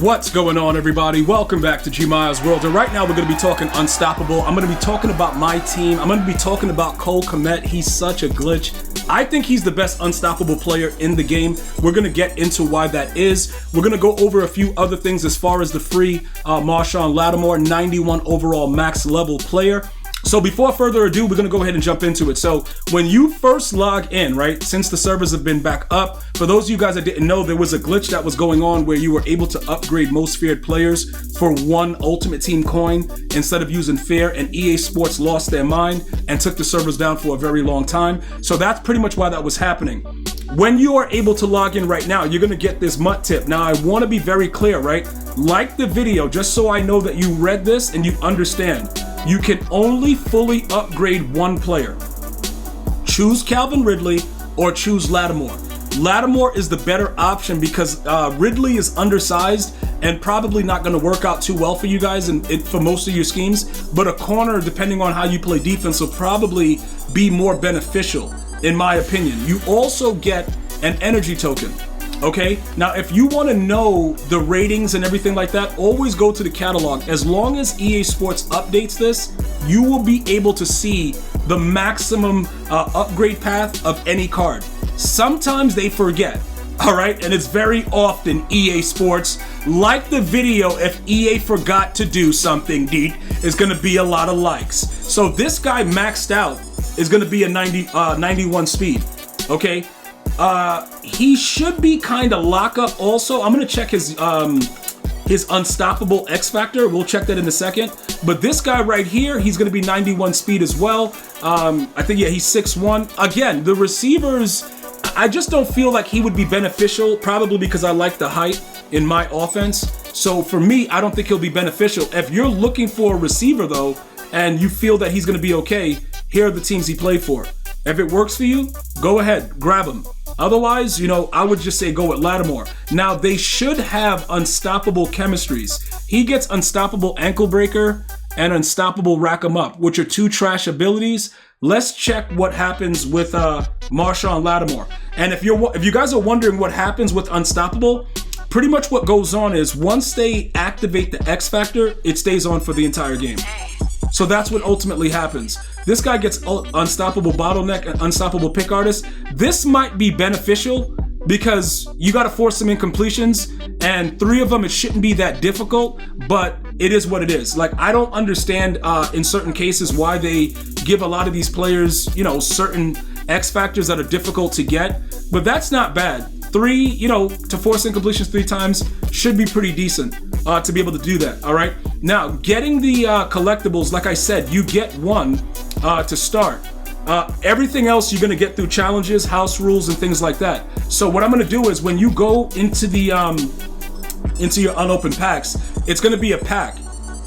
What's going on, everybody? Welcome back to GmiasWorld, and right now we're going to be talking Unstoppable. I'm going to be talking about my team. I'm going to be talking about Kmet. He's such a glitch. I think he's the best Unstoppable player in the game. We're going to get into why that is. We're going to go over a few other things as far as the free Lattimore, 91 overall max level player. So before further ado, we're going to go ahead and jump into it. So when you first log in, right, since the servers have been back up, for those of you guys that didn't know, there was a glitch that was going on where you were able to upgrade most feared players for one Ultimate Team coin instead of using fair, and EA Sports lost their mind and took the servers down for a very long time. So that's pretty much why that was happening. When you are able to log in right now, you're going to get this MUT tip. Now, I want to be very clear, right? Like the video, just so I know that you read this and you understand. You can only fully upgrade one player. Choose Calvin Ridley or choose Lattimore. Lattimore is the better option because Ridley is undersized and probably not going to work out too well for you guys and for most of your schemes. But a corner, depending on how you play defense, will probably be more beneficial, in my opinion. You also get an energy token. Okay, now if you want to know the ratings and everything like that, always go to the catalog. As long as EA Sports updates this, you will be able to see the maximum upgrade path of any card. Sometimes they forget, all right, and it's very often EA Sports. Like the video, if EA forgot to do something, it's going to be a lot of likes. So this guy maxed out is going to be a 91 speed, okay? He should be kind of lock up also. I'm going to check his Unstoppable X Factor. We'll check that in a second. But this guy right here, he's going to be 91 speed as well. I think, yeah, he's 6'1". Again, the receivers, I just don't feel like he would be beneficial, probably because I like the height in my offense. So for me, I don't think he'll be beneficial. If you're looking for a receiver, though, and you feel that he's going to be okay, here are the teams he played for. If it works for you, go ahead, grab him. Otherwise, you know, I would just say go with Lattimore. Now, they should have unstoppable chemistries. He gets unstoppable ankle breaker and unstoppable rack 'em up, which are two trash abilities. Let's check what happens with Lattimore. And if you guys are wondering what happens with unstoppable, pretty much what goes on is once they activate the X Factor, it stays on for the entire game. So that's what ultimately happens. This guy gets unstoppable bottleneck and unstoppable pick artist. This might be beneficial because you got to force some incompletions, and 3 of them, it shouldn't be that difficult, but it is what it is. Like, I don't understand in certain cases why they give a lot of these players, you know, certain X factors that are difficult to get, but that's not bad. 3, you know, to force incompletions 3 times should be pretty decent to be able to do that, all right? Now, getting the collectibles, like I said, you get 1 to start. Everything else you're gonna get through challenges, house rules, and things like that. So what I'm gonna do is when you go into the into your unopened packs, it's gonna be a pack,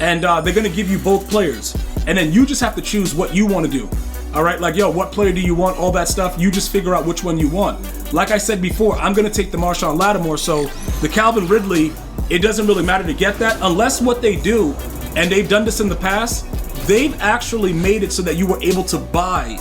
and they're gonna give you both players, and then you just have to choose what you want to do. All right, like, yo, what player do you want? All that stuff. You just figure out which one you want. Like I said before, I'm gonna take the Lattimore. So the Calvin Ridley, it doesn't really matter to get that unless what they do, and they've done this in the past, they've actually made it so that you were able to buy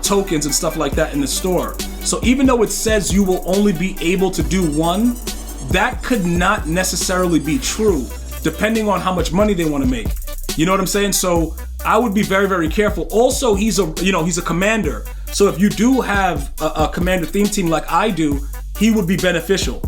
tokens and stuff like that in the store. So even though it says you will only be able to do 1, that could not necessarily be true, depending on how much money they want to make. You know what I'm saying? So I would be very, very careful. Also, he's a commander. So if you do have a commander theme team like I do, he would be beneficial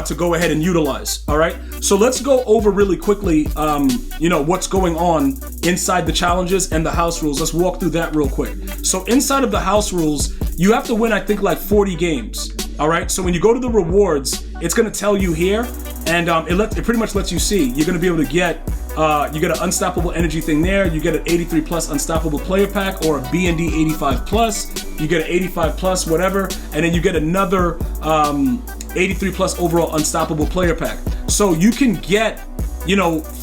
to go ahead and utilize. All right. So let's go over really quickly, what's going on inside the challenges and the house rules. Let's walk through that real quick. So inside of the house rules, you have to win, I think, like 40 games. All right. So when you go to the rewards, it's going to tell you here, and it pretty much lets you see. You're going to be able to get. You get an unstoppable energy thing there. You get an 83 plus unstoppable player pack, or a B&D 85 plus. You get an 85 plus whatever, and then you get another 83 plus overall unstoppable player pack. So you can get,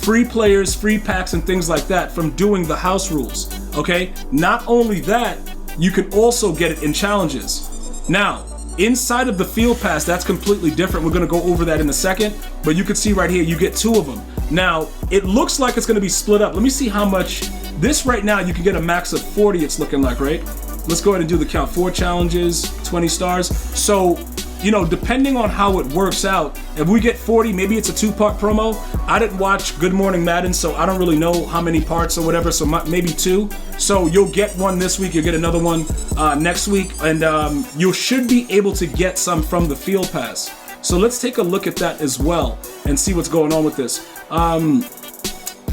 free players, free packs, and things like that from doing the house rules. Okay. Not only that, you can also get it in challenges. Now, inside of the field pass, that's completely different. We're going to go over that in a second, but you can see right here, you get 2 of them. Now, it looks like it's going to be split up. Let me see how much. This right now, you can get a max of 40, it's looking like, right? Let's go ahead and do the count. 4 challenges, 20 stars. So you know, depending on how it works out, if we get 40, maybe it's a 2-part promo. I didn't watch Good Morning Madden, so I don't really know how many parts or whatever, so maybe 2. So you'll get one this week, you'll get another one next week, and you should be able to get some from the Field Pass. So let's take a look at that as well and see what's going on with this.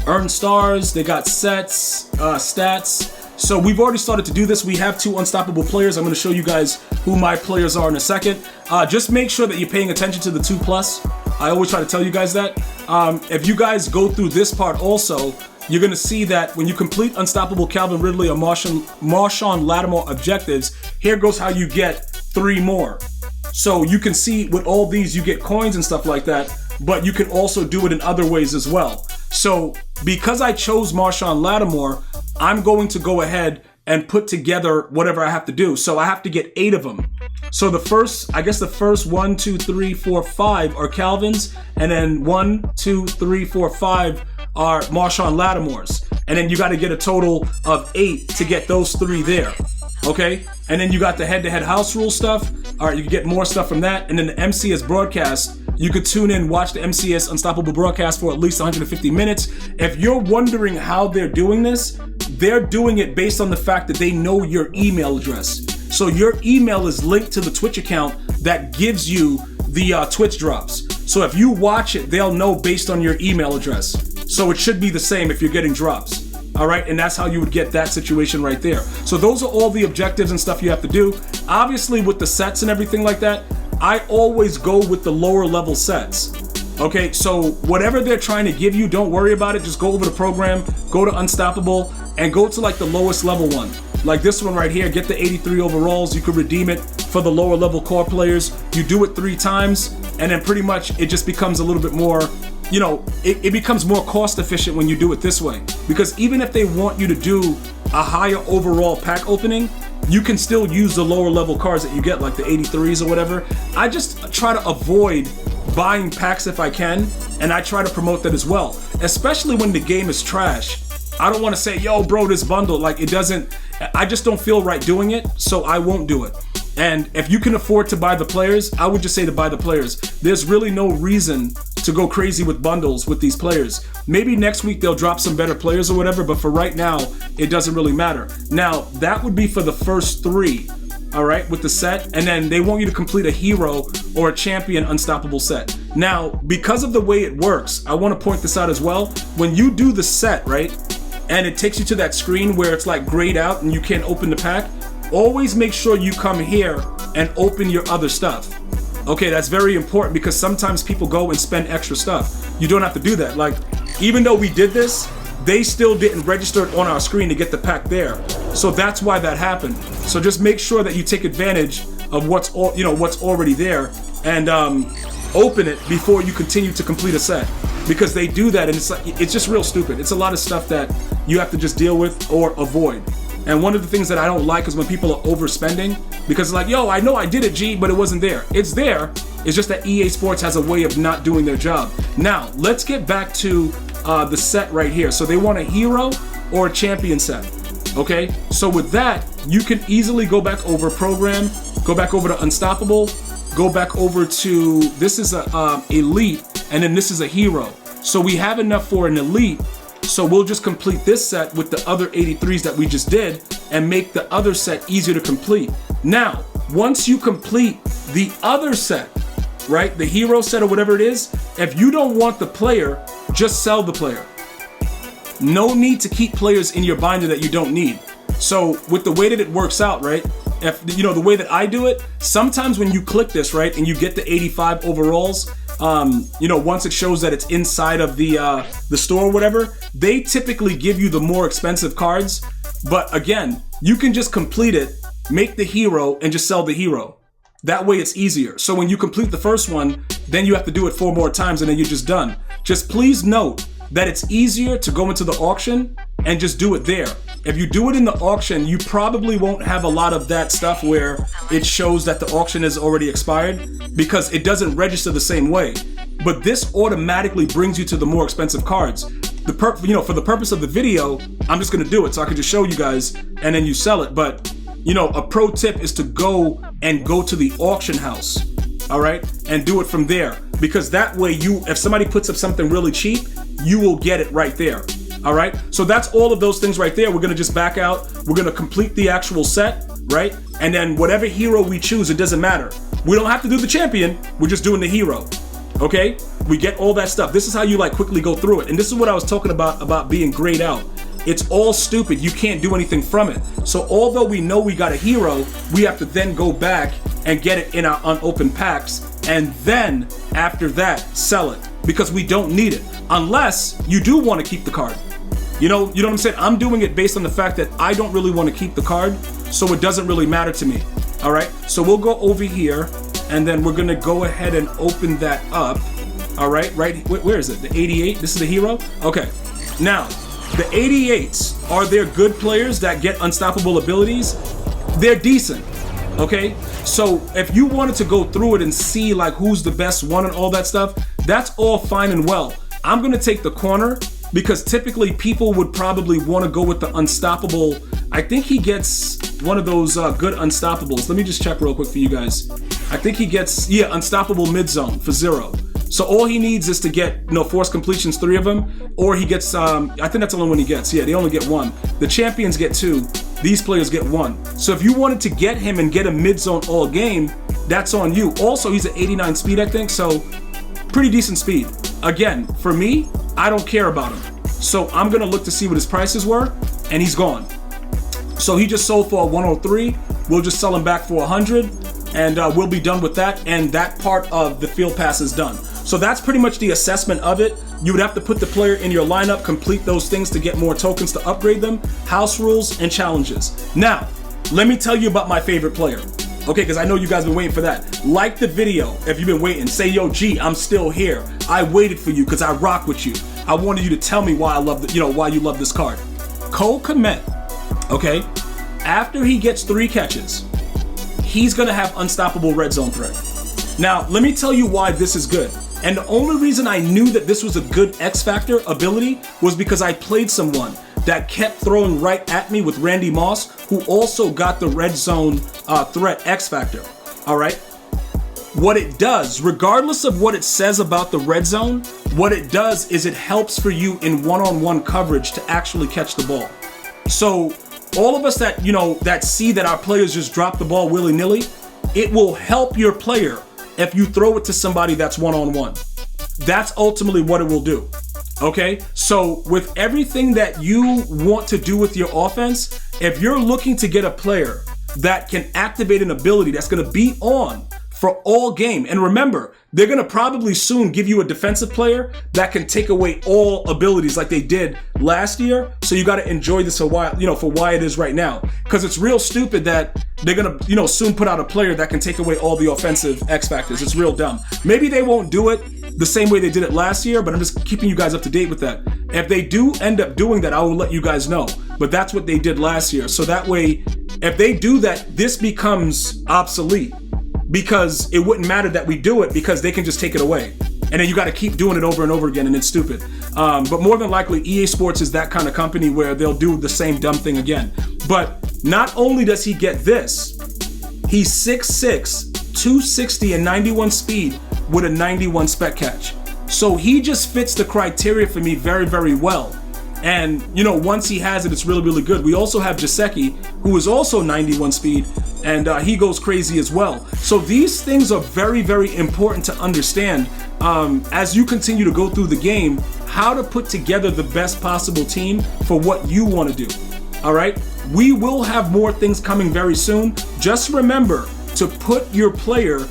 Earn stars, they got sets, stats. So we've already started to do this. We have 2 unstoppable players. I'm going to show you guys who my players are in a second. Just make sure that you're paying attention to the 2+. I always try to tell you guys that. If you guys go through this part also, you're going to see that when you complete Unstoppable Calvin Ridley or Marshawn Lattimore objectives, here goes how you get 3 more. So you can see with all these, you get coins and stuff like that, but you can also do it in other ways as well. So because I chose Marshawn Lattimore, I'm going to go ahead and put together whatever I have to do. So I have to get 8 of them. So the first 1, 2, 3, 4, 5 are Calvin's, and then 1, 2, 3, 4, 5 are Marshawn Lattimore's. And then you got to get a total of 8 to get those 3 there. Okay? And then you got the head-to-head house rule stuff. All right, you can get more stuff from that. And then the MCS broadcast, you could tune in, watch the MCS Unstoppable broadcast for at least 150 minutes. If you're wondering how they're doing this, they're doing it based on the fact that they know your email address. So your email is linked to the Twitch account that gives you the Twitch drops. So if you watch it, they'll know based on your email address. So it should be the same if you're getting drops. All right, and that's how you would get that situation right there. So those are all the objectives and stuff you have to do. Obviously, with the sets and everything like that, I always go with the lower level sets. Okay, so whatever they're trying to give you, don't worry about it. Just go over the program, go to Unstoppable, and go to like the lowest level one. Like this one right here, get the 83 overalls. You could redeem it for the lower level core players. You do it 3 times, and then pretty much it just becomes a little bit more, you know, it becomes more cost efficient when you do it this way. Because even if they want you to do a higher overall pack opening, you can still use the lower level cards that you get, like the 83s or whatever. I just try to avoid buying packs if I can, and I try to promote that as well, especially when the game is trash. I don't want to say, yo, bro, this bundle, like it doesn't, I just don't feel right doing it, so I won't do it. And if you can afford to buy the players, I would just say to buy the players. There's really no reason to go crazy with bundles with these players. Maybe next week they'll drop some better players or whatever, but for right now, it doesn't really matter. Now, that would be for the first 3, all right, with the set, and then they want you to complete a hero or a champion unstoppable set. Now, because of the way it works, I want to point this out as well. When you do the set, right, and it takes you to that screen where it's like grayed out and you can't open the pack, always make sure you come here and open your other stuff. Okay, that's very important because sometimes people go and spend extra stuff. You don't have to do that. Like, even though we did this, they still didn't register it on our screen to get the pack there. So that's why that happened. So just make sure that you take advantage of what's already there and open it before you continue to complete a set. Because they do that and it's just real stupid. It's a lot of stuff that you have to just deal with or avoid. And one of the things that I don't like is when people are overspending, because it's like, yo, I know I did it, G, but it wasn't there. It's there. It's just that EA Sports has a way of not doing their job. Now, let's get back to the set right here. So they want a hero or a champion set. Okay? So with that, you can easily go back over program, go back over to Unstoppable, go back over to, this is a elite, and then this is a hero. So we have enough for an elite. So we'll just complete this set with the other 83s that we just did and make the other set easier to complete. Now, once you complete the other set, right, the hero set or whatever it is, if you don't want the player, just sell the player. No need to keep players in your binder that you don't need. So with the way that it works out, right, if you know the way that I do it, sometimes when you click this, right, and you get the 85 overalls, once it shows that it's inside of the store or whatever, they typically give you the more expensive cards. But again, you can just complete it, make the hero, and just sell the hero. That way it's easier. So when you complete the first one, then you have to do it 4 more times and then you're just done. Just please note that it's easier to go into the auction and just do it there. If you do it in the auction, you probably won't have a lot of that stuff where it shows that the auction is already expired because it doesn't register the same way. But this automatically brings you to the more expensive cards. For the purpose of the video, I'm just gonna do it so I can just show you guys and then you sell it. But a pro tip is to go to the auction house. all right, and do it from there. Because that way if somebody puts up something really cheap, you will get it right there. All right, so that's all of those things right there. We're gonna just back out. We're gonna complete the actual set, right? And then whatever hero we choose, it doesn't matter. We don't have to do the champion. We're just doing the hero. Okay, we get all that stuff. This is how you like quickly go through it. And this is what I was talking about being grayed out. It's all stupid. You can't do anything from it. So although we know we got a hero, we have to then go back and get it in our unopened packs, and then after that sell it, because we don't need it unless you do want to keep the card. You know what I'm saying? I'm doing it based on the fact that I don't really want to keep the card, so it doesn't really matter to me. All right, so we'll go over here, and then we're gonna go ahead and open that up. All right, where is it? The 88. This is the hero. Okay, now the 88s, are there good players that get unstoppable abilities? They're decent. Okay, so if you wanted to go through it and see like who's the best one and all that stuff, that's all fine and well. I'm gonna take the corner, because typically people would probably want to go with the unstoppable. I think he gets one of those good unstoppables. Let me just check real quick for you guys. I think he gets, unstoppable mid zone for 0. So all he needs is to get, force completions, 3 of them, or he gets, I think that's the only one he gets. Yeah, they only get 1. The champions get 2. These players get 1. So if you wanted to get him and get a mid zone all game, that's on you. Also, he's at 89 speed, I think, so pretty decent speed. Again, for me, I don't care about him. So I'm gonna look to see what his prices were, and he's gone. So he just sold for 103. We'll just sell him back for 100, and we'll be done with that. And that part of the field pass is done. So that's pretty much the assessment of it. You would have to put the player in your lineup, complete those things to get more tokens to upgrade them, house rules, and challenges. Now, let me tell you about my favorite player. Okay, because I know you guys been waiting for that. Like the video if you've been waiting. Say, yo, G, I'm still here. I waited for you because I rock with you. I wanted you to tell me why I love why you love this card. Kmet, okay? After he gets 3 catches, he's gonna have unstoppable red zone threat. Now, let me tell you why this is good. And the only reason I knew that this was a good X Factor ability was because I played someone that kept throwing right at me with Randy Moss, who also got the red zone threat X Factor, all right? What it does, regardless of what it says about the red zone, what it does is it helps for you in one-on-one coverage to actually catch the ball. So all of us that, that see that our players just drop the ball willy-nilly, it will help your player if you throw it to somebody that's one-on-one. That's ultimately what it will do. Okay, so with everything that you want to do with your offense, if you're looking to get a player that can activate an ability that's going to be on for all game, and remember, they're going to probably soon give you a defensive player that can take away all abilities like they did last year. So you got to enjoy this a while, for why it is right now, because it's real stupid that they're going to, soon put out a player that can take away all the offensive X factors. It's real dumb. Maybe they won't do it the same way they did it last year, but I'm just keeping you guys up to date with that. If they do end up doing that, I will let you guys know. But that's what they did last year. So that way, if they do that, this becomes obsolete, because it wouldn't matter that we do it because they can just take it away. And then you got to keep doing it over and over again, and it's stupid. But more than likely, EA Sports is that kind of company where they'll do the same dumb thing again. But not only does he get this, he's 6'6", 260, and 91 speed with a 91 spec catch. So he just fits the criteria for me very, very well. And, once he has it, it's really, really good. We also have Jaceki, who is also 91 speed, and he goes crazy as well. So these things are very, very important to understand as you continue to go through the game, how to put together the best possible team for what you want to do. All right? We will have more things coming very soon. Just remember to put your player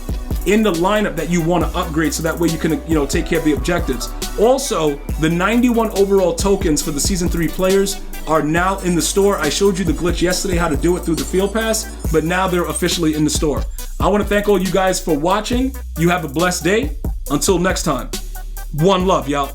in the lineup that you want to upgrade, so that way you can, take care of the objectives. Also, the 91 overall tokens for the Season 3 players are now in the store. I showed you the glitch yesterday, how to do it through the Field Pass, but now they're officially in the store. I want to thank all you guys for watching. You have a blessed day. Until next time, one love, y'all.